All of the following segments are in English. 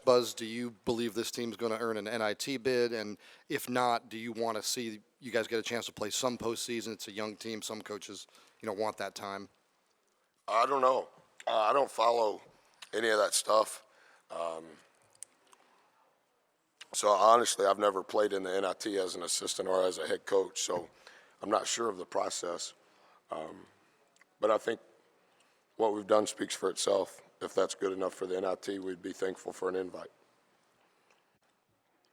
Buzz, do you believe this team's going to earn an NIT bid? And if not, do you want to see you guys get a chance to play some postseason? It's a young team. Some coaches, want that time. I don't know. I don't follow any of that stuff. So honestly, I've never played in the NIT as an assistant or as a head coach, so I'm not sure of the process. But I think what we've done speaks for itself. If that's good enough for the NIT, we'd be thankful for an invite.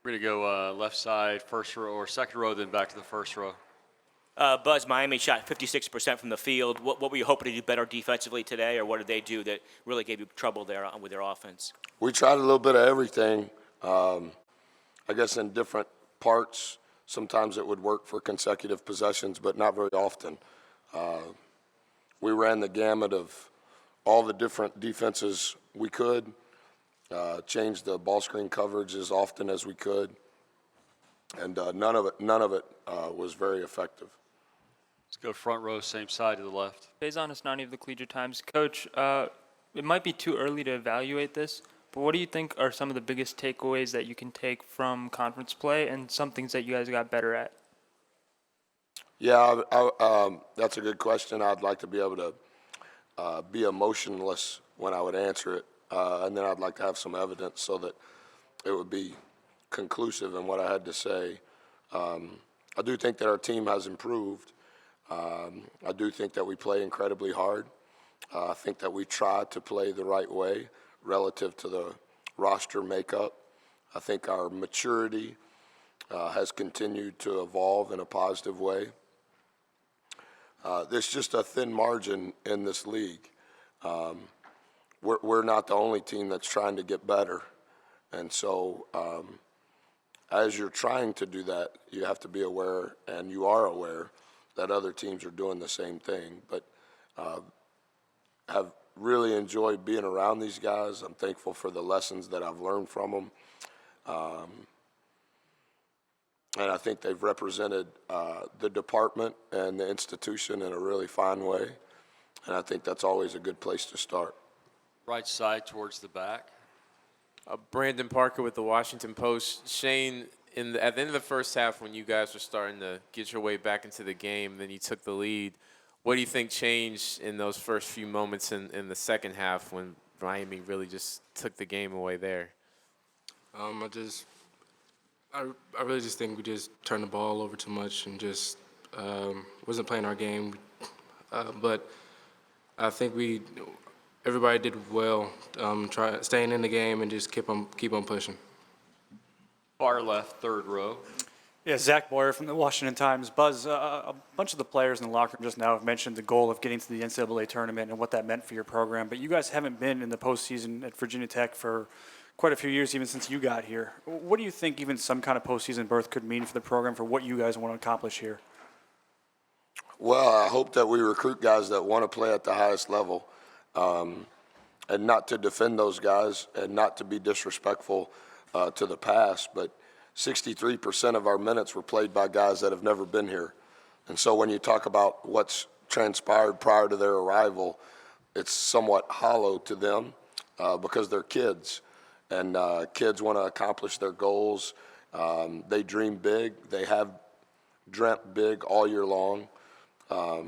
We're going to go left side, first row, or second row, then back to the first row. Buzz, Miami shot 56% from the field. What were you hoping to do better defensively today, or what did they do that really gave you trouble there with their offense? We tried a little bit of everything. I guess in different parts, sometimes it would work for consecutive possessions, but not very often. We ran the gamut of all the different defenses we could, changed the ball screen coverage as often as we could, and none of it was very effective. Let's go front row, same side to the left. Faison Asnani of the Collegiate Times. Coach, it might be too early to evaluate this, but what do you think are some of the biggest takeaways that you can take from conference play and some things that you guys got better at? Yeah, that's a good question. I'd like to be able to be emotionless when I would answer it, and then I'd like to have some evidence so that it would be conclusive in what I had to say. I do think that our team has improved. I do think that we play incredibly hard. I think that we try to play the right way relative to the roster makeup. I think our maturity has continued to evolve in a positive way. There's just a thin margin in this league. We're not the only team that's trying to get better. And so as you're trying to do that, you have to be aware, and you are aware, that other teams are doing the same thing. But have really enjoyed being around these guys. I'm thankful for the lessons that I've learned from them. And I think they've represented the department and the institution in a really fine way. And I think that's always a good place to start. Right side towards the back. Brandon Parker with the Washington Post. Shane, at the end of the first half, when you guys were starting to get your way back into the game, then you took the lead. What do you think changed in those first few moments in the second half when Miami really just took the game away there? I really just think we just turned the ball over too much and just wasn't playing our game. But I think everybody did well, staying in the game and just keep on pushing. Far left, third row. Yeah, Zach Boyer from the Washington Times. Buzz, a bunch of the players in the locker room just now have mentioned the goal of getting to the NCAA tournament and what that meant for your program. But you guys haven't been in the postseason at Virginia Tech for quite a few years, even since you got here. What do you think even some kind of postseason berth could mean for the program, for what you guys want to accomplish here? Well, I hope that we recruit guys that want to play at the highest level, and not to defend those guys and not to be disrespectful to the past, but 63% of our minutes were played by guys that have never been here. And so when you talk about what's transpired prior to their arrival, it's somewhat hollow to them because they're kids. And kids want to accomplish their goals. They dream big. They have dreamt big all year long. I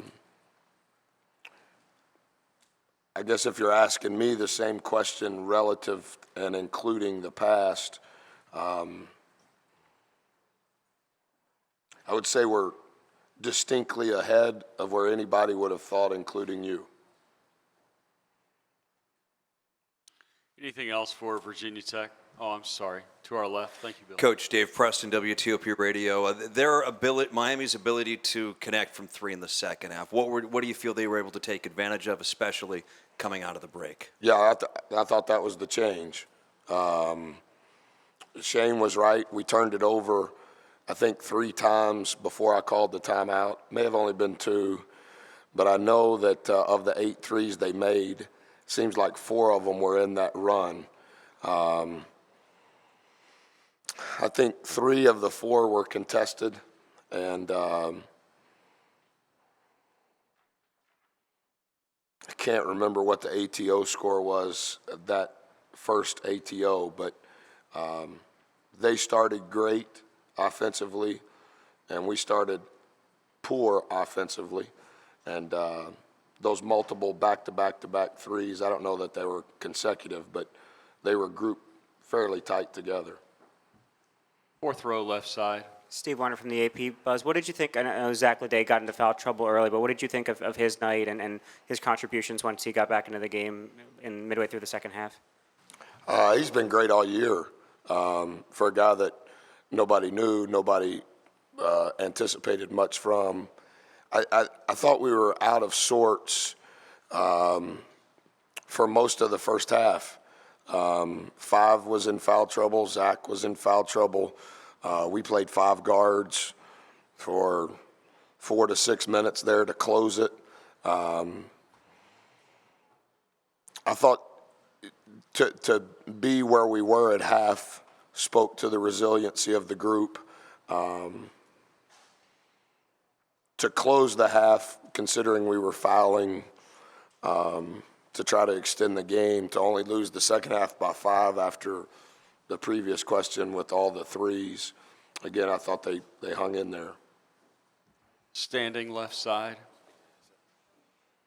guess if you're asking me the same question relative and including the past, I would say we're distinctly ahead of where anybody would have thought, including you. Anything else for Virginia Tech? Oh, I'm sorry. To our left. Thank you, Bill. Coach Dave Preston, WTOP Radio. Miami's ability to connect from three in the second half. What do you feel they were able to take advantage of, especially coming out of the break? Yeah, I thought that was the change. Shane was right. We turned it over, I think, 3 times before I called the timeout. May have only been 2, but I know that of the 8 threes they made, seems like 4 of them were in that run. I think 3 of the 4 were contested, and I can't remember what the ATO score was at that first ATO, but They started great offensively, and we started poor offensively. And those multiple back-to-back-to-back threes, I don't know that they were consecutive, but they were grouped fairly tight together. Fourth row left side. Steve Warner from the AP. Buzz, what did you think? I know Zach Leday got into foul trouble early, but what did you think of his night and his contributions once he got back into the game in midway through the second half? He's been great all year for a guy that nobody knew, nobody anticipated much from. I thought we were out of sorts for most of the first half. Five was in foul trouble. Zach was in foul trouble. We played 5 guards for 4 to 6 minutes there to close it. I thought to be where we were at half spoke to the resiliency of the group. To close the half, considering we were fouling to try to extend the game, to only lose the second half by 5 after the previous question with all the threes. Again, I thought they hung in there. Standing left side.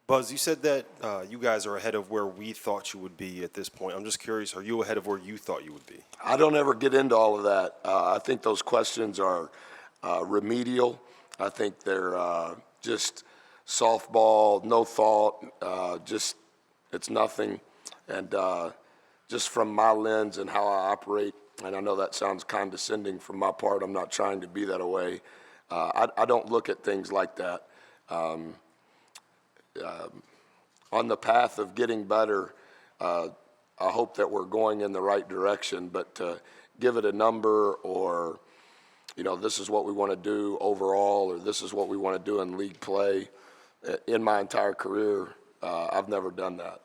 Buzz, you said that you guys are ahead of where we thought you would be at this point. I'm just curious, are you ahead of where you thought you would be? I don't ever get into all of that. I think those questions are remedial. I think they're just softball, no thought, just it's nothing. And just from my lens and how I operate, and I know that sounds condescending from my part, I'm not trying to be that way. I don't look at things like that. On the path of getting better, I hope that we're going in the right direction, but to give it a number or, you know, this is what we want to do overall or this is what we want to do in league play, in my entire career, I've never done that.